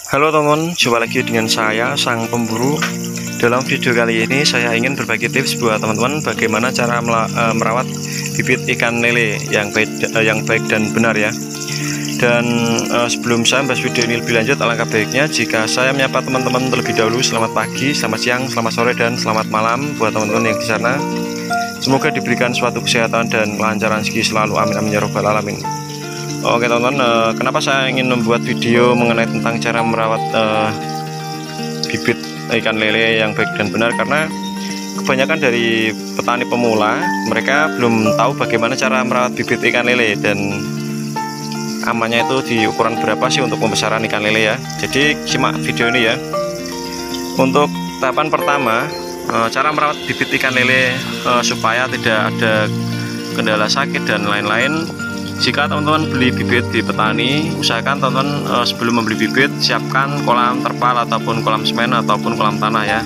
Halo teman-teman, jumpa lagi dengan saya Sang Pemburu. Dalam video kali ini saya ingin berbagi tips buat teman-teman bagaimana cara merawat bibit ikan lele yang baik dan benar ya. Dan sebelum saya membahas video ini lebih lanjut, alangkah baiknya jika saya menyapa teman-teman terlebih dahulu. Selamat pagi, selamat siang, selamat sore, dan selamat malam buat teman-teman yang di sana. Semoga diberikan suatu kesehatan dan kelancaran rezeki selalu, amin amin ya robbal alamin. Oke teman-teman, kenapa saya ingin membuat video mengenai tentang cara merawat bibit ikan lele yang baik dan benar, karena kebanyakan dari petani pemula mereka belum tahu bagaimana cara merawat bibit ikan lele dan amannya itu di ukuran berapa sih untuk pembesaran ikan lele ya. Jadi simak video ini ya. Untuk tahapan pertama, cara merawat bibit ikan lele supaya tidak ada kendala sakit dan lain-lain. Jika teman-teman beli bibit di petani, usahakan teman-teman sebelum membeli bibit siapkan kolam terpal ataupun kolam semen ataupun kolam tanah ya,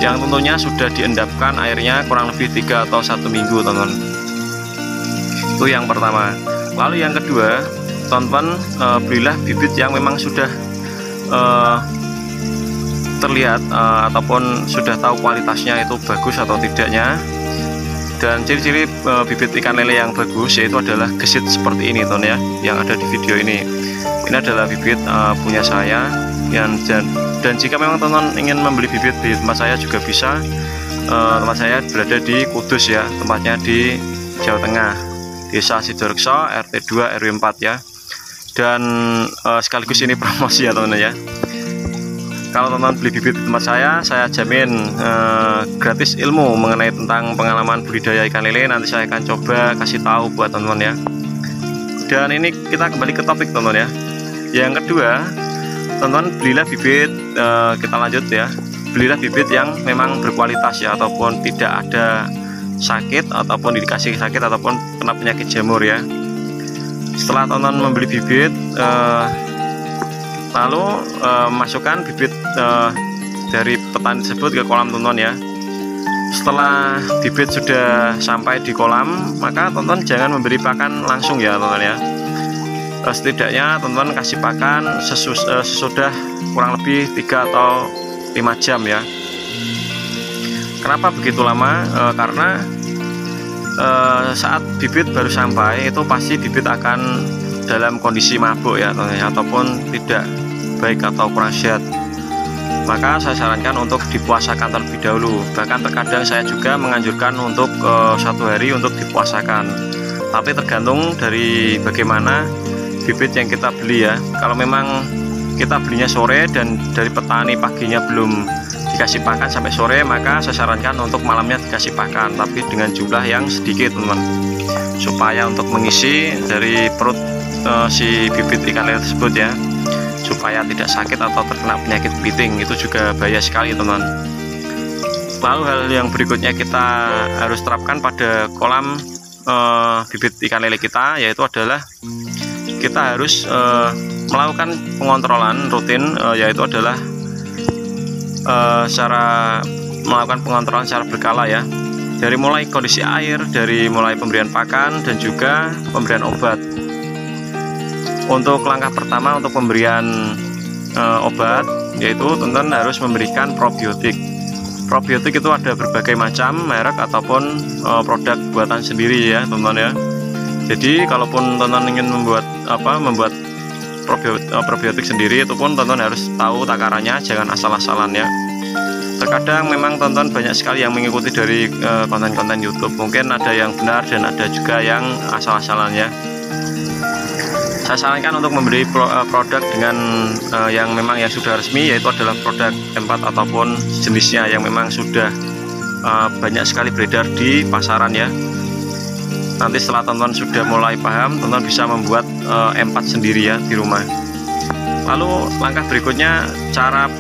yang tentunya sudah diendapkan airnya kurang lebih 3 atau 1 minggu teman-teman. Itu yang pertama. Lalu yang kedua, teman-teman belilah bibit yang memang sudah terlihat ataupun sudah tahu kualitasnya itu bagus atau tidaknya. Dan ciri-ciri bibit ikan lele yang bagus yaitu adalah gesit seperti ini teman ya, yang ada di video ini. Ini adalah bibit punya saya dan jika memang teman-teman ingin membeli bibit di tempat saya juga bisa. Tempat saya berada di Kudus ya, tempatnya di Jawa Tengah, Desa Sidorekso, RT 2 RW 4 ya. Dan sekaligus ini promosi ya teman-teman ya. Kalau teman-teman beli bibit di tempat saya jamin gratis ilmu mengenai tentang pengalaman budidaya ikan lele. Nanti saya akan coba kasih tahu buat teman-teman ya. Dan ini kita kembali ke topik teman-teman ya. Yang kedua, teman-teman belilah bibit, kita lanjut ya. Belilah bibit yang memang berkualitas ya, ataupun tidak ada sakit ataupun dikasih sakit ataupun kena penyakit jamur ya. Setelah teman-teman membeli bibit, lalu masukkan bibit dari petani tersebut ke kolam teman-teman ya. Setelah bibit sudah sampai di kolam, maka teman-teman jangan memberi pakan langsung ya teman-teman ya. Setidaknya teman-teman kasih pakan sesudah kurang lebih 3 atau 5 jam ya. Kenapa begitu lama? Karena saat bibit baru sampai itu pasti bibit akan dalam kondisi mabuk ya teman-teman, ataupun tidak baik atau kurang sehat. Maka saya sarankan untuk dipuasakan terlebih dahulu. Bahkan terkadang saya juga menganjurkan untuk 1 hari untuk dipuasakan. Tapi tergantung dari bagaimana bibit yang kita beli ya. Kalau memang kita belinya sore dan dari petani paginya belum dikasih pakan sampai sore, maka saya sarankan untuk malamnya dikasih pakan, tapi dengan jumlah yang sedikit teman-teman, supaya untuk mengisi dari perut si bibit ikan lele tersebut ya, supaya tidak sakit atau terkena penyakit kepiting. Itu juga bahaya sekali teman. Lalu hal yang berikutnya kita harus terapkan pada kolam bibit ikan lele kita, yaitu adalah kita harus melakukan pengontrolan rutin, yaitu adalah cara melakukan pengontrolan secara berkala ya, dari mulai kondisi air, dari mulai pemberian pakan dan juga pemberian obat. Untuk langkah pertama untuk pemberian obat, yaitu teman-teman harus memberikan probiotik. Probiotik itu ada berbagai macam merek ataupun produk buatan sendiri ya teman-teman ya. Jadi kalaupun teman-teman ingin membuat probiotik sendiri, itu pun teman-teman harus tahu takarannya, jangan asal-asalan ya. Terkadang memang teman-teman banyak sekali yang mengikuti dari konten-konten YouTube, mungkin ada yang benar dan ada juga yang asal-asalan ya. Saya sarankan untuk membeli produk dengan yang memang yang sudah resmi, yaitu adalah produk tempat ataupun jenisnya yang memang sudah banyak sekali beredar di pasaran ya. Nanti setelah teman-teman sudah mulai paham, teman-teman bisa membuat M4 sendiri ya di rumah. Lalu langkah berikutnya cara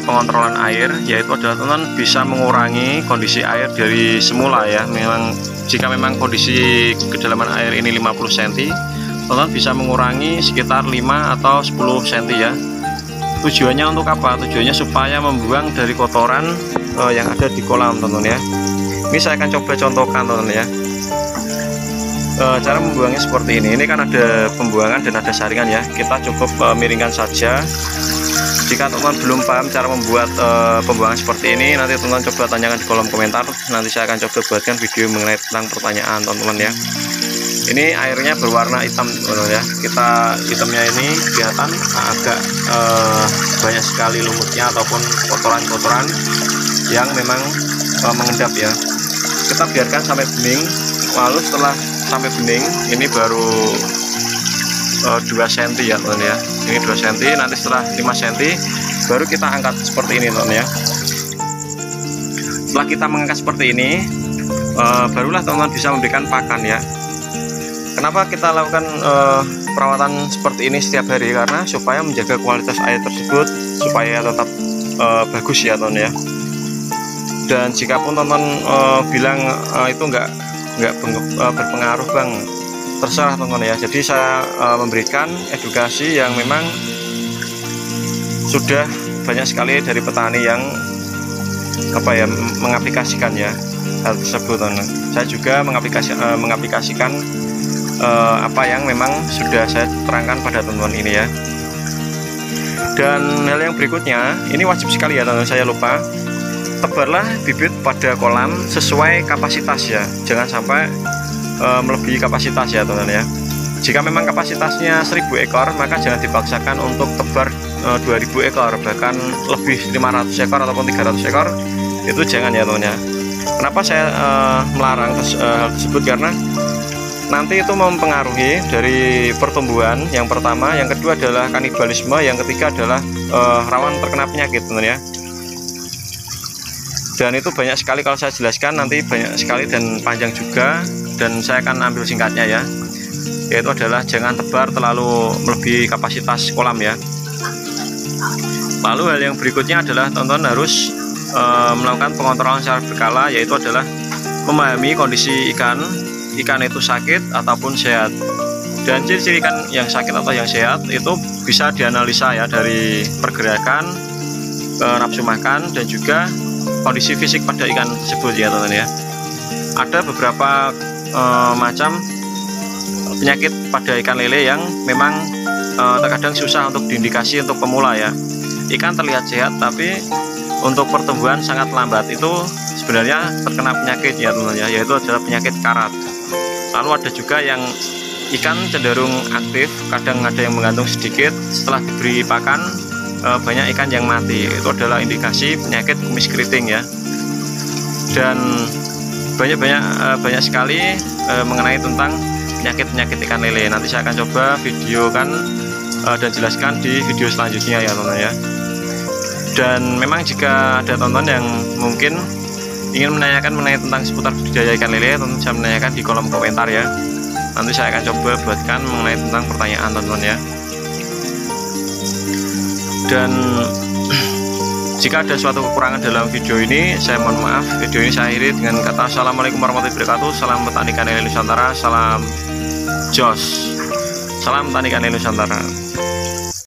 pengontrolan air, yaitu adalah teman-teman bisa mengurangi kondisi air dari semula ya. Memang jika memang kondisi kedalaman air ini 50 cm, teman-teman bisa mengurangi sekitar 5 atau 10 cm ya. Tujuannya untuk apa? Tujuannya supaya membuang dari kotoran yang ada di kolam teman-teman ya. Ini saya akan coba contohkan teman-teman ya. Cara membuangnya seperti ini. Ini kan ada pembuangan dan ada saringan ya. Kita cukup miringkan saja Jika teman-teman belum paham cara membuat pembuangan seperti ini, nanti teman-teman coba tanyakan di kolom komentar. Nanti saya akan coba buatkan video mengenai tentang pertanyaan teman-teman ya. Ini airnya berwarna hitam teman-teman ya. Hitamnya ini kelihatan agak banyak sekali lumutnya ataupun kotoran-kotoran yang memang mengendap ya. Kita biarkan sampai bening. Lalu setelah sampai bening, ini baru 2 cm ya teman ya. Ini 2 cm, nanti setelah 5 cm baru kita angkat seperti ini teman ya. Setelah kita mengangkat seperti ini, barulah teman-teman bisa memberikan pakan ya. Kenapa kita lakukan perawatan seperti ini setiap hari? Karena supaya menjaga kualitas air tersebut supaya tetap bagus ya teman ya. Dan jika pun teman-teman bilang itu enggak berpengaruh bang, terserah teman-teman ya. Jadi saya memberikan edukasi yang memang sudah banyak sekali dari petani yang mengaplikasikan ya hal tersebut teman. Saya juga mengaplikasikan apa yang memang sudah saya terangkan pada teman-teman ini ya. Dan hal yang berikutnya, ini wajib sekali ya teman-teman, saya lupa, tebarlah bibit pada kolam sesuai kapasitas ya, jangan sampai melebihi kapasitas ya teman-teman ya. Jika memang kapasitasnya 1000 ekor, maka jangan dipaksakan untuk tebar 2000 ekor, bahkan lebih 500 ekor ataupun 300 ekor, itu jangan ya teman-teman ya. Kenapa saya melarang hal tersebut? Karena nanti itu mempengaruhi dari pertumbuhan yang pertama, yang kedua adalah kanibalisme, yang ketiga adalah rawan terkena penyakit teman-teman ya. Dan itu banyak sekali kalau saya jelaskan, nanti banyak sekali dan panjang juga, dan saya akan ambil singkatnya ya, yaitu adalah jangan tebar terlalu melebihi kapasitas kolam ya. Lalu hal yang berikutnya adalah teman-teman harus melakukan pengontrolan secara berkala, yaitu adalah memahami kondisi ikan itu sakit ataupun sehat. Dan ciri-ciri ikan yang sakit atau yang sehat itu bisa dianalisa ya dari pergerakan, nafsu makan, dan juga kondisi fisik pada ikan tersebut ya teman-teman ya. Ada beberapa macam penyakit pada ikan lele yang memang terkadang susah untuk diindikasi untuk pemula ya. Ikan terlihat sehat tapi untuk pertumbuhan sangat lambat, itu sebenarnya terkena penyakit ya teman-teman ya, yaitu adalah penyakit karat. Lalu ada juga yang ikan cenderung aktif, kadang ada yang menggantung sedikit, setelah diberi pakan banyak ikan yang mati, itu adalah indikasi penyakit kumis keriting ya. Dan banyak sekali mengenai tentang penyakit ikan lele. Nanti saya akan coba videokan dan jelaskan di video selanjutnya ya teman-teman ya. Dan memang jika ada teman-teman yang mungkin ingin menanyakan mengenai tentang seputar budidaya ikan lele, teman-teman bisa menanyakan di kolom komentar ya. Nanti saya akan coba buatkan mengenai tentang pertanyaan teman-teman ya. Dan jika ada suatu kekurangan dalam video ini, saya mohon maaf. Video ini saya akhiri dengan kata assalamualaikum warahmatullahi wabarakatuh. Salam petani ikan lele Nusantara, salam jos, salam petani ikan lele Nusantara.